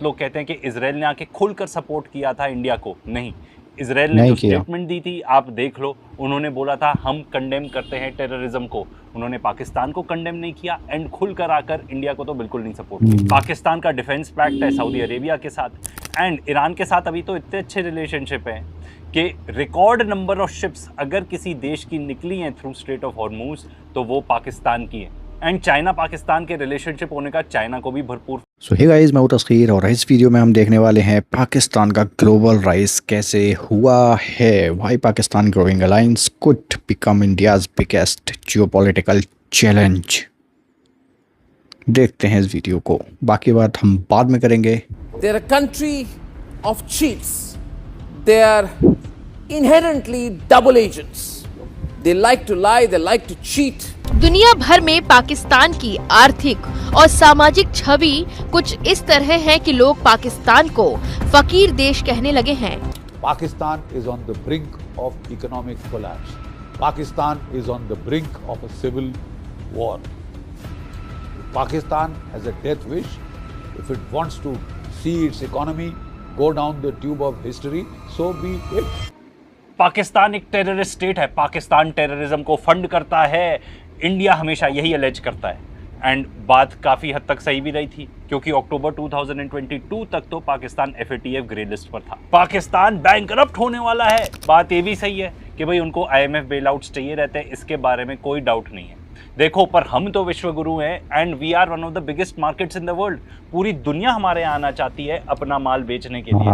बहुत लोग कहते हैं कि इजराइल ने आके खुलकर सपोर्ट किया था इंडिया को। नहीं, इजराइल ने जो स्टेटमेंट दी थी आप देख लो, उन्होंने बोला था हम कंडेम करते हैं टेररिज्म को। उन्होंने पाकिस्तान को कंडेम नहीं किया एंड खुलकर आकर इंडिया को तो बिल्कुल नहीं सपोर्ट किया। पाकिस्तान का डिफेंस पैक्ट है सऊदी अरेबिया के साथ एंड ईरान के साथ अभी तो इतने अच्छे रिलेशनशिप हैं कि रिकॉर्ड नंबर ऑफ शिप्स अगर किसी देश की निकली हैं थ्रू स्ट्रेट ऑफ हॉर्मूज तो वो पाकिस्तान की है। एंड चाइना पाकिस्तान के रिलेशनशिप होने का चाइना को भी भरपूर। सो हे गाइस, मैं हूं तस्खीर और इस वीडियो में हम देखने वाले हैं पाकिस्तान का ग्लोबल राइज कैसे हुआ है। Why Pakistan growing alliance could become India's biggest geopolitical challenge. देखते हैं इस वीडियो को, बाकी बात हम बाद में करेंगे। They're a country of cheats. They are inherently double agents. They like to lie, they like to cheat. दुनिया भर में पाकिस्तान की आर्थिक और सामाजिक छवि कुछ इस तरह है कि लोग पाकिस्तान को फकीर देश कहने लगे हैं। Pakistan is on the brink of economic collapse. Pakistan is on the brink of a civil war. Pakistan has a death wish. If it wants to see its economy go down the tube of history, so be it. Pakistan एक terrorist state है, Pakistan terrorism को fund करता है, India हमेशा यही allege करता है। And बात काफ़ी हद तक सही भी रही थी क्योंकि अक्टूबर 2022 तक तो पाकिस्तान FATF ग्रे लिस्ट पर था। पाकिस्तान बैंकरप्ट होने वाला है। बात ये भी सही है कि भाई उनको IMF बेल आउट्स चाहिए रहते हैं, इसके बारे में कोई डाउट नहीं है। देखो, पर हम तो विश्व गुरु हैं and we are one of the biggest markets in the world. पूरी दुनिया हमारे यहाँ आना चाहती है अपना माल बेचने के लिए।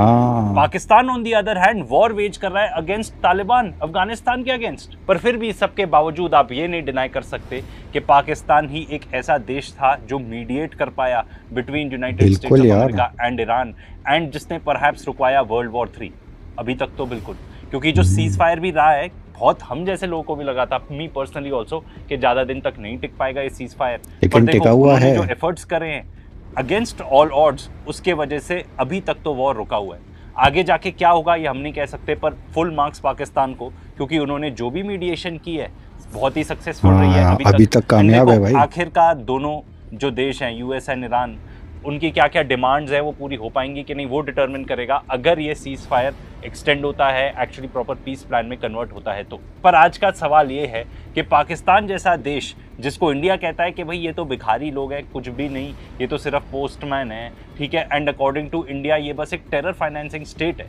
Pakistan on the other hand war wage कर रहा है अगेंस्ट तालिबान, अफगानिस्तान के अगेंस्ट। पर फिर भी सबके बावजूद आप ये नहीं डिनाई कर सकते कि पाकिस्तान ही एक ऐसा देश था जो मीडिएट कर पाया between United States of America and Iran and जिसने परहैप्स रुकवाया वर्ल्ड वॉर 3। अभी तक तो बिल्कुल, क्योंकि जो सीज फायर भी रहा है, बहुत हम जैसे लोगों को भी लगा था, मी पर्सनली ऑल्सो, कि ज़्यादा दिन तक नहीं टिक पाएगा ये सीज फायर। लेकिन टिका हुआ है। जो एफर्ट्स करे हैं अगेंस्ट ऑल ऑड्स, उसके वजह से अभी तक तो वॉर रुका हुआ है। आगे जाके क्या होगा ये हम नहीं कह सकते, पर फुल मार्क्स पाकिस्तान को, क्योंकि उन्होंने जो भी मीडिएशन की है बहुत ही सक्सेसफुल रही है अभी तक कामयाब है भाई। आखिरकार दोनों जो देश हैं US एंड ईरान, उनकी क्या क्या डिमांड्स है वो पूरी हो पाएंगी कि नहीं वो डिटरमिन करेगा अगर ये सीज फायर एक्सटेंड होता है, एक्चुअली प्रॉपर पीस प्लान में कन्वर्ट होता है तो। पर आज का सवाल ये है कि पाकिस्तान जैसा देश जिसको इंडिया कहता है कि भाई ये तो भिखारी लोग हैं, कुछ भी नहीं, ये तो सिर्फ पोस्टमैन है, ठीक है, एंड अकॉर्डिंग टू इंडिया ये बस एक टेरर फाइनेंसिंग स्टेट है,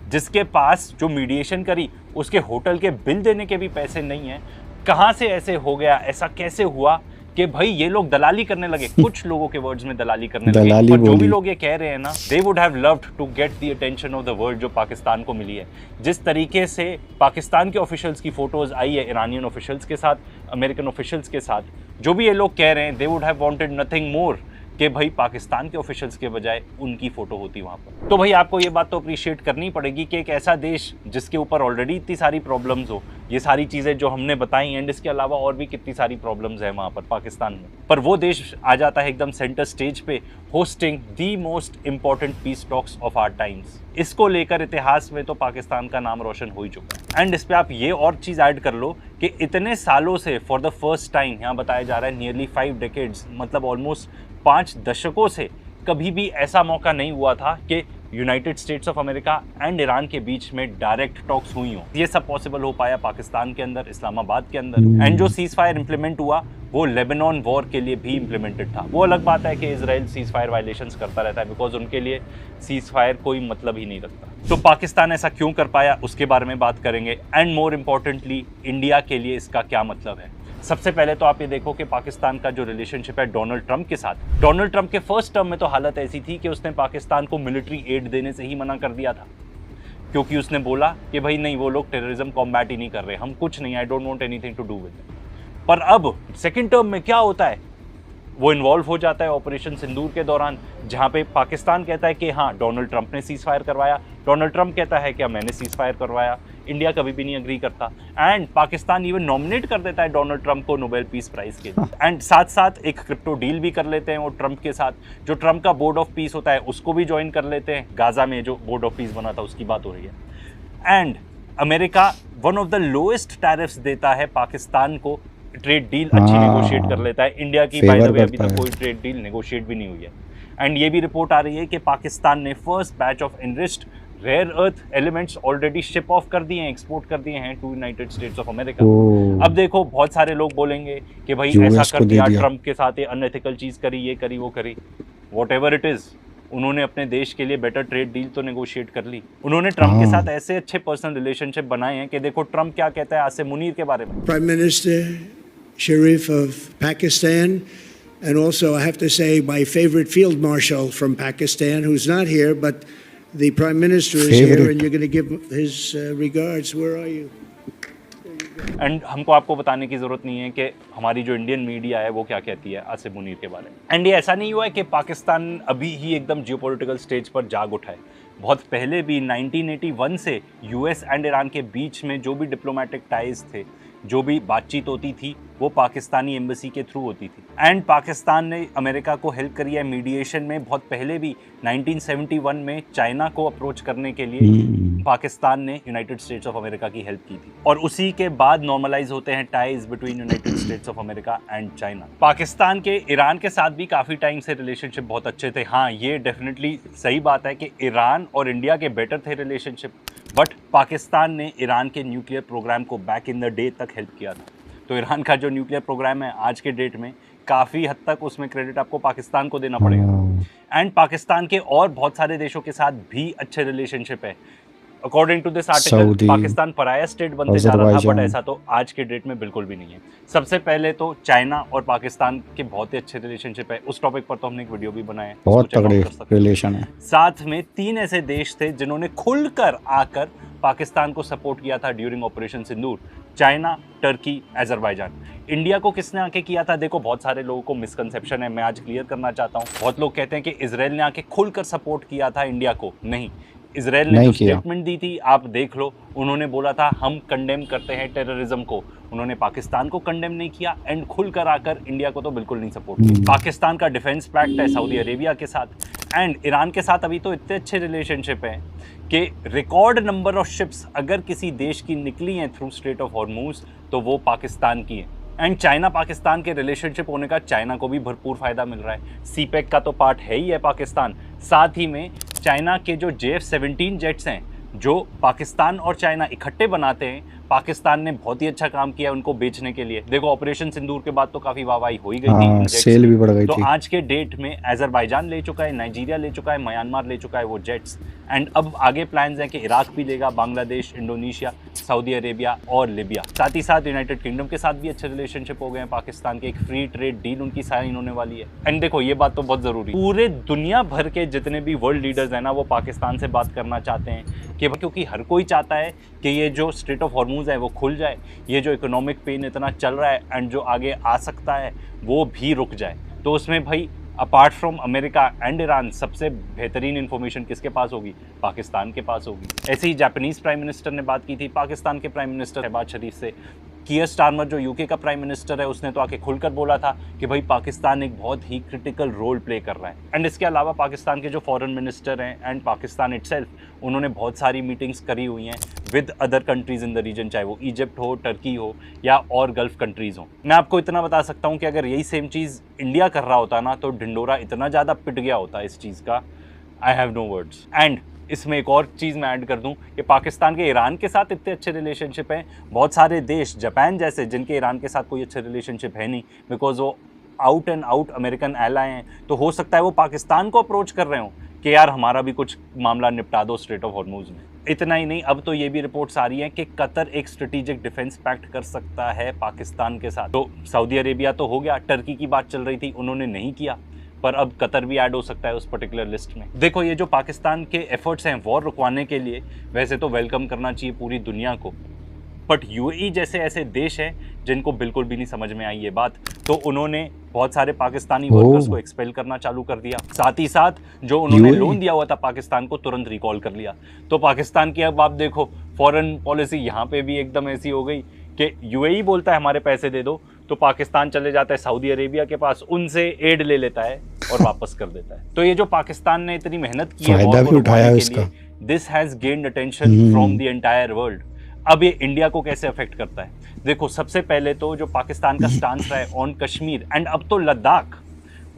जिसके पास जो मीडिएशन करी उसके होटल के बिल देने के भी पैसे नहीं हैं। कहाँ से ऐसे हो गया, ऐसा कैसे हुआ कि भाई ये लोग दलाली करने लगे? कुछ लोगों के वर्ड्स में दलाली करने लगे, पर जो भी लोग ये कह रहे हैं ना, they would have loved to get the attention of the world जो पाकिस्तान को मिली है। जिस तरीके से पाकिस्तान के ऑफिशियल्स की फोटोज आई है ईरानियन ऑफिशियल्स के साथ, अमेरिकन ऑफिशियल्स के साथ, जो भी ये लोग कह रहे हैं, दे would have wanted nothing more कि भाई पाकिस्तान के ऑफिशियल्स के बजाय उनकी फोटो होती वहाँ पर। तो भाई आपको ये बात तो अप्रिशिएट करनी पड़ेगी कि एक ऐसा देश जिसके ऊपर ऑलरेडी इतनी सारी प्रॉब्लम्स हो, ये सारी चीज़ें जो हमने बताई एंड इसके अलावा और भी कितनी सारी प्रॉब्लम्स हैं वहाँ पर पाकिस्तान में, पर वो देश आ जाता है एकदम सेंटर स्टेज पे hosting the most important peace talks of our times. इसको लेकर इतिहास में तो पाकिस्तान का नाम रोशन हो ही चुका है। एंड इस पर आप ये और चीज़ ऐड कर लो कि इतने सालों से फॉर द फर्स्ट टाइम यहाँ बताया जा रहा है नियरली 5 डेकेड्स, मतलब ऑलमोस्ट 5 दशकों से कभी भी ऐसा मौका नहीं हुआ था कि United States of America and Iran के बीच में डायरेक्ट टॉक्स हुई हो। ये सब पॉसिबल हो पाया पाकिस्तान के अंदर, इस्लामाबाद के अंदर। एंड जो सीज फायर इंप्लीमेंट हुआ वो लेबनान वॉर के लिए भी इंप्लीमेंटेड था। वो अलग बात है कि इजराइल सीज फायर वायलेशंस करता रहता है, बिकॉज उनके लिए सीज फायर कोई मतलब ही नहीं रखता। तो पाकिस्तान ऐसा क्यों कर पाया उसके बारे में बात करेंगे, एंड मोर इम्पोर्टेंटली इंडिया के लिए इसका क्या मतलब है। सबसे पहले तो आप ये देखो कि पाकिस्तान का जो रिलेशनशिप है डोनाल्ड ट्रंप के साथ, डोनाल्ड ट्रंप के फर्स्ट टर्म में तो हालत ऐसी थी कि उसने पाकिस्तान को मिलिट्री एड देने से ही मना कर दिया था, क्योंकि उसने बोला कि भाई नहीं, वो लोग टेररिज्म कॉम्बैट ही नहीं कर रहे, हम कुछ नहीं, I don't want anything to do with it. पर अब सेकेंड टर्म में क्या होता है, वो इन्वॉल्व हो जाता है ऑपरेशन सिंदूर के दौरान, जहाँ पे पाकिस्तान कहता है कि हाँ डोनाल्ड ट्रंप ने सीज फायर करवाया, डोनाल्ड ट्रंप कहता है कि मैंने सीज फायर करवाया। इंडिया कभी भी नहीं अग्री करता एंड पाकिस्तान इवन नॉमिनेट कर देता है डोनाल्ड ट्रंप को नोबेल पीस प्राइज के लिए। एंड साथ साथ एक क्रिप्टो डील भी कर लेते हैं वो ट्रंप के साथ, जो ट्रंप का बोर्ड ऑफ पीस होता है उसको भी ज्वाइन कर लेते हैं। गाजा में जो बोर्ड ऑफ पीस बना था उसकी बात हो रही है। And America one of the lowest tariffs देता है पाकिस्तान को, ट्रेड डील अच्छी नेगोशिएट कर लेता है। इंडिया की बाय द वे अभी तक कोई ट्रेड डील नेगोशिएट भी नहीं हुई है। एंड ये भी रिपोर्ट आ रही है कि पाकिस्तान ने first batch of enriched rare earth elements already ship off कर दिए हैं, एक्सपोर्ट कर दिए हैं to United States of America. अब देखो बहुत सारे लोग बोलेंगे कि भाई ऐसा कर दिया, ट्रम्प के साथ ये अनएथिकल चीज करी, ये करी, वो करी, वॉट एवर इट इज, उन्होंने अपने देश के लिए बेटर ट्रेड डील तो नेगोशिएट कर ली। उन्होंने ट्रम्प के साथ ऐसे अच्छे पर्सनल रिलेशनशिप बनाए हैं कि देखो ट्रम्प क्या कहता है आसिम मुनीर के बारे में। Prime Minister Sharif of Pakistan, and also I have to say my favorite field marshal from Pakistan, who's not here, but the Prime Minister is here, and you're going to give his regards. Where are you? And हमको आपको बताने की जरूरत नहीं है कि हमारी जो इंडियन मीडिया है वो क्या कहती है आसिम मुनीर के बारे में। एंड ये ऐसा नहीं हुआ है कि पाकिस्तान अभी ही एकदम जियोपॉलिटिकल स्टेज पर जाग उठा है, बहुत पहले भी 1981 से यूएस एंड ईरान के बीच में जो भी डिप्लोमेटिक टाइज थे, जो भी बातचीत होती थी, वो पाकिस्तानी एम्बेसी के थ्रू होती थी। एंड पाकिस्तान ने अमेरिका को हेल्प करी है मीडिएशन में। बहुत पहले भी 1971 में चाइना को अप्रोच करने के लिए पाकिस्तान ने यूनाइटेड स्टेट्स ऑफ अमेरिका की हेल्प की थी, और उसी के बाद नॉर्मलाइज होते हैं ties between United States of America and China. Pakistan के ईरान के साथ भी काफ़ी टाइम से रिलेशनशिप बहुत अच्छे थे। हाँ, ये डेफिनेटली सही बात है कि ईरान और इंडिया के बेटर थे रिलेशनशिप, बट पाकिस्तान ने ईरान के न्यूक्लियर प्रोग्राम को बैक इन द डे तक हेल्प किया था। तो ईरान का जो न्यूक्लियर प्रोग्राम है आज के डेट में काफ़ी हद तक उसमें क्रेडिट आपको पाकिस्तान को देना पड़ेगा। एंड पाकिस्तान के और बहुत सारे देशों के साथ भी अच्छे रिलेशनशिप है। According to this article Pakistan pariah state बनते जा रहा था, बट ऐसा तो आज के डेट में बिल्कुल भी नहीं है। सबसे पहले तो चाइना और पाकिस्तान के बहुत ही अच्छे रिलेशनशिप है, उस टॉपिक पर तो हमने एक वीडियो भी बनाया है, बहुत तगड़े रिलेशन है। साथ में 3 ऐसे देश थे जिन्होंने खुलकर आकर पाकिस्तान को सपोर्ट किया था ड्यूरिंग ऑपरेशन सिंदूर, चाइना, टर्की, अजरबैजान। इंडिया को किसने आके किया था? देखो बहुत सारे लोगों को मिसकंसेप्शन है, मैं आज क्लियर करना चाहता हूँ। बहुत लोग कहते हैं कि इजराइल ने आके खुलकर सपोर्ट किया था इंडिया को। नहीं, इजराइल ने जो स्टेटमेंट दी थी आप देख लो, उन्होंने बोला था हम कंडेम करते हैं टेररिज्म को। उन्होंने पाकिस्तान को कंडेम नहीं किया एंड खुलकर आकर इंडिया को तो बिल्कुल नहीं सपोर्ट किया। पाकिस्तान का डिफेंस पैक्ट है सऊदी अरेबिया के साथ एंड ईरान के साथ अभी तो इतने अच्छे रिलेशनशिप हैं कि रिकॉर्ड नंबर ऑफ शिप्स अगर किसी देश की निकली हैं थ्रू स्ट्रेट ऑफ हॉर्मूज तो वो पाकिस्तान की है। एंड चाइना पाकिस्तान के रिलेशनशिप होने का चाइना को भी भरपूर फायदा मिल रहा है। सीपेक का तो पार्ट है ही है पाकिस्तान। साथ ही में चाइना के जो JF-17 जेट्स हैं जो पाकिस्तान और चाइना इकट्ठे बनाते हैं, पाकिस्तान ने बहुत ही अच्छा काम किया उनको बेचने के लिए। देखो ऑपरेशन सिंदूर के बाद तो काफ़ी वाहवाही हो ही गई थी, सेल भी बढ़ गई तो थी। आज के डेट में अजरबैजान ले चुका है, नाइजीरिया ले चुका है, म्यांमार ले चुका है वो जेट्स। एंड अब आगे प्लान्स हैं कि इराक भी लेगा, बांग्लादेश, इंडोनेशिया, सऊदी अरेबिया और लिबिया। साथ ही साथ यूनाइटेड किंगडम के साथ भी अच्छे रिलेशनशिप हो गए हैं पाकिस्तान के। एक फ्री ट्रेड डील उनकी साइन होने वाली है। एंड देखो ये बात तो बहुत ज़रूरी, पूरे दुनिया भर के जितने भी वर्ल्ड लीडर्स हैं ना वो पाकिस्तान से बात करना चाहते हैं कि क्योंकि हर कोई चाहता है कि ये जो स्ट्रेट ऑफ हॉर्मूज है वो खुल जाए, ये जो इकोनॉमिक पेन इतना चल रहा है एंड जो आगे आ सकता है वो भी रुक जाए। तो उसमें भाई apart from America and Iran सबसे बेहतरीन इन्फॉर्मेशन किसके पास होगी? पाकिस्तान के पास होगी। ऐसे ही जापानीज़ प्राइम मिनिस्टर ने बात की थी पाकिस्तान के प्राइम मिनिस्टर शहबाज शरीफ से। कीयर स्टारमर जो यूके का प्राइम मिनिस्टर है उसने तो आके खुलकर बोला था कि भाई पाकिस्तान एक बहुत ही क्रिटिकल रोल प्ले कर रहा है। एंड इसके अलावा पाकिस्तान के जो फॉरेन मिनिस्टर हैं एंड पाकिस्तान इटसेल्फ उन्होंने बहुत सारी मीटिंग्स करी हुई हैं with other countries in the region, चाहे वो इजिप्ट हो, टर्की हो या और गल्फ कंट्रीज़ हो। मैं आपको इतना बता सकता हूँ कि अगर यही सेम चीज़ इंडिया कर रहा होता ना तो ढिंडोरा इतना ज़्यादा पिट गया होता इस चीज़ का, I have no words. And इसमें एक और चीज़ मैं ऐड कर दूं कि पाकिस्तान के ईरान के साथ इतने अच्छे रिलेशनशिप हैं। बहुत सारे देश जापान जैसे जिनके ईरान के साथ कोई अच्छे रिलेशनशिप है नहीं, बिकॉज वो out and out American ally हैं, तो हो सकता है वो पाकिस्तान को अप्रोच कर रहे हो कि यार हमारा भी कुछ मामला निपटा दो स्ट्रेट ऑफ हॉर्मूज में। इतना ही नहीं, अब तो ये भी रिपोर्ट्स आ रही हैं कि कतर एक स्ट्रेटेजिक डिफेंस पैक्ट कर सकता है पाकिस्तान के साथ। तो सऊदी अरेबिया तो हो गया, टर्की की बात चल रही थी उन्होंने नहीं किया, पर अब कतर भी ऐड हो सकता है उस पर्टिकुलर लिस्ट में। देखो ये जो पाकिस्तान के एफर्ट्स हैं वॉर रुकवाने के लिए, वैसे तो वेलकम करना चाहिए पूरी दुनिया को, बट यूएई जैसे ऐसे देश हैं जिनको बिल्कुल भी नहीं समझ में आई ये बात, तो उन्होंने बहुत सारे पाकिस्तानी वर्कर्स को एक्सपेल करना चालू कर दिया। साथ ही साथ जो उन्होंने लोन दिया हुआ था पाकिस्तान को तुरंत रिकॉल कर लिया। तो पाकिस्तान की अब आप देखो फॉरेन पॉलिसी यहाँ पे भी एकदम ऐसी हो गई कि यूएई बोलता है हमारे पैसे दे दो, तो पाकिस्तान चले जाता है सऊदी अरेबिया के पास, उनसे एड ले लेता है और वापस कर देता है। तो ये जो पाकिस्तान ने इतनी मेहनत की है वॉर को रुकवाने के लिए, this has gained attention from the entire world. अब ये इंडिया को कैसे अफेक्ट करता है? देखो सबसे पहले तो जो पाकिस्तान का स्टांस रहा है ऑन कश्मीर एंड अब तो लद्दाख,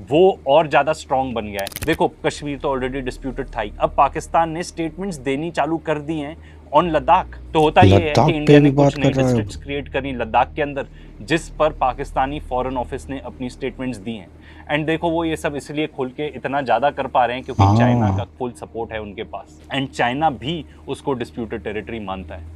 वो और ज़्यादा स्ट्रॉन्ग बन गया है। देखो कश्मीर तो ऑलरेडी डिस्प्यूटेड था ही, अब पाकिस्तान ने स्टेटमेंट्स देनी चालू कर दी हैं ऑन लद्दाख। तो होता ये है कि इंडिया ने कुछ नई डिस्ट्रिक्ट्स क्रिएट करी लद्दाख के अंदर, जिस पर पाकिस्तानी फॉरेन ऑफिस ने अपनी स्टेटमेंट्स दी हैं। एंड देखो वो ये सब इसलिए खुल के इतना ज़्यादा कर पा रहे हैं क्योंकि चाइना का फुल सपोर्ट है उनके पास, एंड चाइना भी उसको डिस्प्यूटेड टेरिटरी मानता है।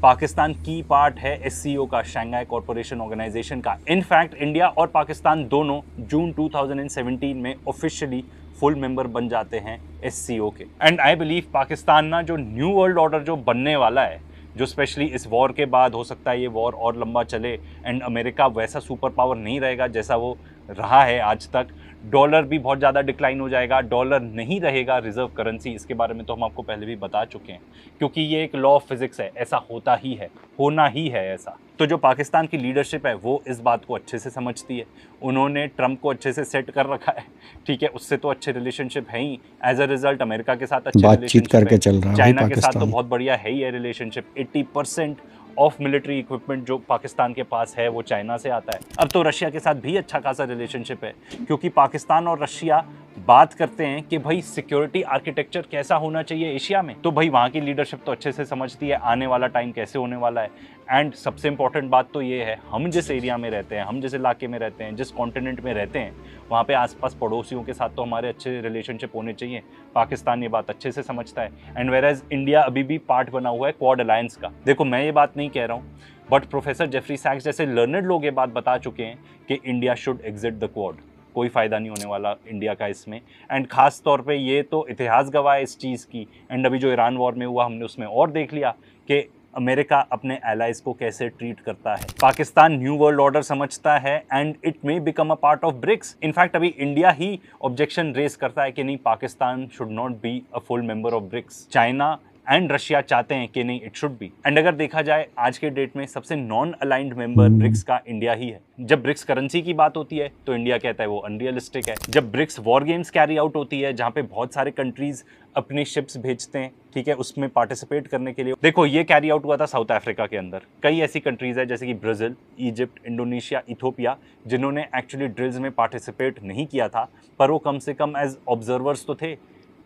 पाकिस्तान की पार्ट है एससीओ का, शंघाई कॉरपोरेशन ऑर्गेनाइजेशन का। इनफैक्ट इंडिया और पाकिस्तान दोनों जून 2017 में ऑफिशियली फुल मेंबर बन जाते हैं एससीओ के। एंड आई बिलीव पाकिस्तान ना जो न्यू वर्ल्ड ऑर्डर जो बनने वाला है, जो स्पेशली इस वॉर के बाद हो सकता है ये वॉर और लंबा चले एंड अमेरिका वैसा सुपर पावर नहीं रहेगा जैसा वो रहा है आज तक। डॉलर भी बहुत ज़्यादा डिक्लाइन हो जाएगा, डॉलर नहीं रहेगा रिजर्व करेंसी। इसके बारे में तो हम आपको पहले भी बता चुके हैं, क्योंकि ये एक लॉ ऑफ फिजिक्स है, ऐसा होता ही है, होना ही है ऐसा। तो जो पाकिस्तान की लीडरशिप है वो इस बात को अच्छे से समझती है, उन्होंने ट्रम्प को अच्छे से सेट कर रखा है, ठीक है, उससे तो अच्छे रिलेशनशिप है ही। एज अ रिजल्ट अमेरिका के साथ अच्छे बातचीत करके चल रहा है, चाइना के साथ तो बहुत बढ़िया है ही है रिलेशनशिप। 80% ऑफ मिलिट्री इक्विपमेंट जो पाकिस्तान के पास है वो चाइना से आता है। अब तो रशिया के साथ भी अच्छा खासा रिलेशनशिप है, क्योंकि पाकिस्तान और रशिया बात करते हैं कि भाई सिक्योरिटी आर्किटेक्चर कैसा होना चाहिए एशिया में। तो भाई वहाँ की लीडरशिप तो अच्छे से समझती है आने वाला टाइम कैसे होने वाला है। एंड सबसे इंपॉर्टेंट बात तो ये है, हम जिस एरिया में रहते हैं, हम जिस इलाके में रहते हैं, जिस कॉन्टिनेंट में रहते हैं, वहाँ पे आसपास पड़ोसियों के साथ तो हमारे अच्छे रिलेशनशिप होने चाहिए। पाकिस्तान ये बात अच्छे से समझता है। एंड वेयरएज इंडिया अभी भी पार्ट बना हुआ है क्वाड अलायंस का। देखो मैं ये बात नहीं कह रहा हूँ, बट प्रोफेसर जेफरी सैक्स जैसे लर्नड लोग ये बात बता चुके हैं कि India should exit the quad. कोई फ़ायदा नहीं होने वाला इंडिया का इसमें। एंड ख़ास तौर पे ये तो इतिहास गवाह है इस चीज़ की। एंड अभी जो ईरान वॉर में हुआ हमने उसमें और देख लिया कि अमेरिका अपने एलाइज को कैसे ट्रीट करता है। पाकिस्तान न्यू वर्ल्ड ऑर्डर समझता है and it may become a part of BRICS. In fact अभी इंडिया ही ऑब्जेक्शन रेज करता है कि नहीं, Pakistan should not be a full member of BRICS. China and Russia चाहते हैं कि नहीं, इट शुड बी। एंड अगर देखा जाए आज के डेट में सबसे नॉन अलाइंड मेंबर ब्रिक्स का इंडिया ही है। जब ब्रिक्स करेंसी की बात होती है तो इंडिया कहता है वो अनरियलिस्टिक है। जब BRICS war games carry out होती है जहाँ पे बहुत सारे कंट्रीज अपनी शिप्स भेजते हैं, ठीक है, उसमें पार्टिसिपेट करने के लिए, देखो ये कैरी आउट हुआ था साउथ अफ्रीका के अंदर। कई ऐसी कंट्रीज है जैसे कि ब्राज़ील, इजिप्ट, इंडोनेशिया, इथोपिया, जिन्होंने एक्चुअली ड्रिल्स में पार्टिसिपेट नहीं किया था, पर वो कम से कम एज ऑब्जर्वर्स तो थे।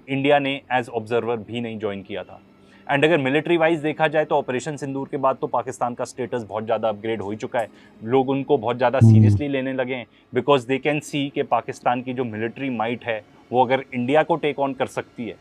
इंडिया ने एज ऑब्जर्वर भी नहीं ज्वाइन किया था। एंड अगर मिलिट्री वाइज देखा जाए तो ऑपरेशन सिंदूर के बाद तो पाकिस्तान का स्टेटस बहुत ज़्यादा अपग्रेड हो चुका है। लोग उनको बहुत ज़्यादा सीरियसली लेने लगे हैं, बिकॉज दे कैन सी कि पाकिस्तान की जो मिलिट्री माइट है वो अगर इंडिया को टेक ऑन कर सकती है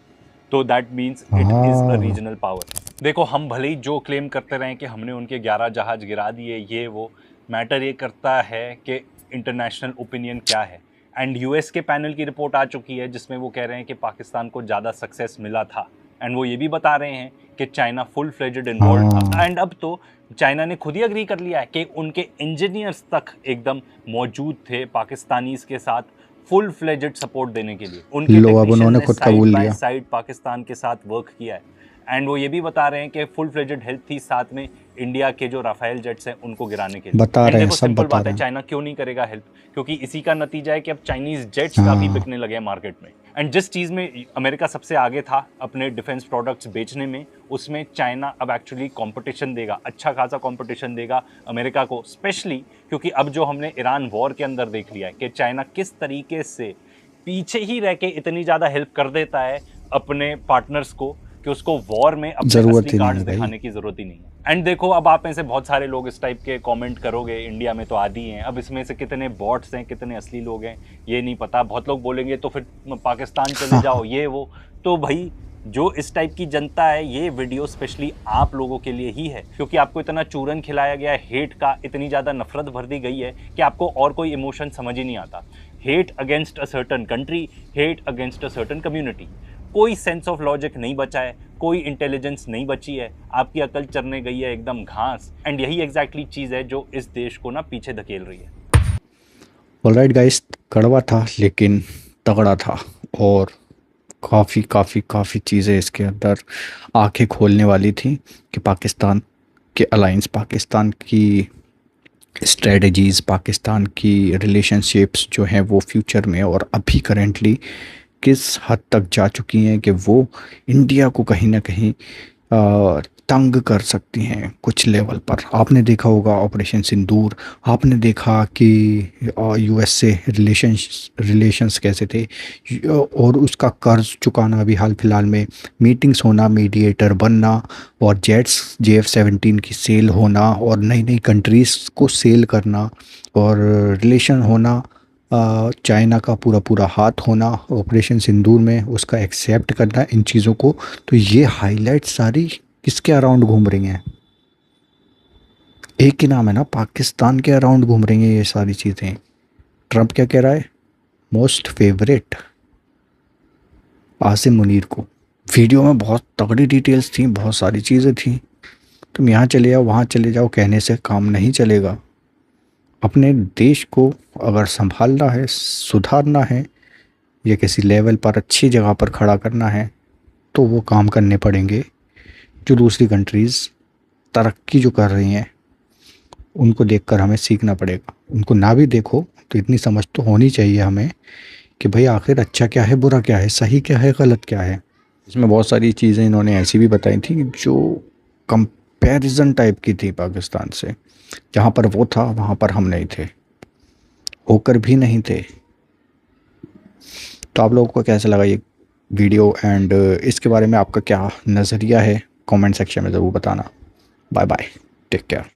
तो that means it is a regional power. देखो हम भले ही जो क्लेम करते रहें कि हमने उनके 11 जहाज गिरा दिए, ये वो, मैटर ये करता है कि इंटरनेशनल ओपिनियन क्या है। एंड यूएस के पैनल की रिपोर्ट आ चुकी है जिसमें वो कह रहे हैं कि पाकिस्तान को ज़्यादा सक्सेस मिला था। एंड वो ये भी बता रहे हैं कि चाइना फुल फ्लेजेड इन्वॉल्व था। एंड अब तो चाइना ने खुद ही अग्री कर लिया है कि उनके इंजीनियर्स तक एकदम मौजूद थे पाकिस्तानीज के साथ फुल फ्लेजेड सपोर्ट देने के लिए। उनके उन्होंने खुद कबूल लिया, साइड पाकिस्तान के साथ वर्क किया है। एंड वो ये भी बता रहे हैं कि फुल फ्लेजेड हेल्प थी साथ में इंडिया के जो राफेल जेट्स हैं उनको गिराने के लिए। बता रहे हैं, सब सिंपल बता बात रहे है, हैं। चाइना क्यों नहीं करेगा हेल्प, क्योंकि इसी का नतीजा है कि अब चाइनीज जेट्स काफी बिकने लगे हैं मार्केट में। एंड जिस चीज़ में अमेरिका सबसे आगे था अपने डिफेंस प्रोडक्ट्स बेचने में, उसमें चाइना अब एक्चुअली कंपटीशन देगा, अच्छा खासा कंपटीशन देगा अमेरिका को, स्पेशली क्योंकि अब जो हमने ईरान वॉर के अंदर देख लिया है कि चाइना किस तरीके से पीछे ही रह के इतनी ज़्यादा हेल्प कर देता है अपने पार्टनर्स को कि उसको वॉर में अपने असली कार्ड्स दिखाने की जरूरत ही नहीं है। एंड देखो अब आप में से बहुत सारे लोग इस टाइप के कमेंट करोगे, इंडिया में तो आदि हैं, अब इसमें से कितने बॉट्स हैं कितने असली लोग हैं ये नहीं पता। बहुत लोग बोलेंगे तो फिर पाकिस्तान चले जाओ ये वो। तो भाई जो इस टाइप की जनता है, ये वीडियो स्पेशली आप लोगों के लिए ही है, क्योंकि आपको इतना चूरन खिलाया गया है हेट का, इतनी ज़्यादा नफरत भर दी गई है कि आपको और कोई इमोशन समझ ही नहीं आता। Hate against a certain country, hate against a certain community, कोई सेंस ऑफ लॉजिक नहीं बचा है, कोई इंटेलिजेंस नहीं बची है, आपकी अकल चरने गई है एकदम घास। एंड यही एग्जैक्टली चीज़ है जो इस देश को ना पीछे धकेल रही है। ऑलराइट गाइस, कड़वा था लेकिन तगड़ा था, और काफ़ी चीज़ें इसके अंदर आंखें खोलने वाली थी कि पाकिस्तान के अलायंस, पाकिस्तान की स्ट्रेटजीज़, पाकिस्तान की रिलेशनशिप्स जो हैं वो फ्यूचर में और अभी करेंटली किस हद तक जा चुकी हैं कि वो इंडिया को कहीं ना कहीं तंग कर सकती हैं कुछ लेवल पर। आपने देखा होगा ऑपरेशन सिंदूर, आपने देखा कि यूएस से रिलेशंस कैसे थे, और उसका कर्ज चुकाना अभी हाल फिलहाल में, मीटिंग्स होना, मीडिएटर बनना, और जेट्स JF-17 की सेल होना, और नई नई कंट्रीज़ को सेल करना, और रिलेशन होना, चाइना का पूरा पूरा हाथ होना ऑपरेशन सिंदूर में, उसका एक्सेप्ट करना इन चीज़ों को। तो ये हाईलाइट सारी किसके अराउंड घूम रही हैं? एक ही नाम है ना, पाकिस्तान के अराउंड घूम रही हैं ये सारी चीज़ें। ट्रंप क्या कह रहा है? मोस्ट फेवरेट आसिम मुनीर को। वीडियो में बहुत तगड़ी डिटेल्स थी, बहुत सारी चीज़ें थी। तुम यहाँ चले जाओ, वहाँ चले जाओ, कहने से काम नहीं चलेगा। अपने देश को अगर संभालना है, सुधारना है, या किसी लेवल पर अच्छी जगह पर खड़ा करना है, तो वो काम करने पड़ेंगे जो दूसरी कंट्रीज़ तरक्की जो कर रही हैं उनको देखकर हमें सीखना पड़ेगा। उनको ना भी देखो तो इतनी समझ तो होनी चाहिए हमें कि भाई आखिर अच्छा क्या है, बुरा क्या है, सही क्या है, गलत क्या है। इसमें बहुत सारी चीज़ें इन्होंने ऐसी भी बताई थी जो कंपैरिजन टाइप की थी पाकिस्तान से। जहाँ पर वो था वहाँ पर हम नहीं थे, होकर भी नहीं थे। तो आप लोगों को कैसा लगा ये वीडियो, एंड इसके बारे में आपका क्या नज़रिया है, कमेंट सेक्शन में ज़रूर बताना। Bye bye, take care.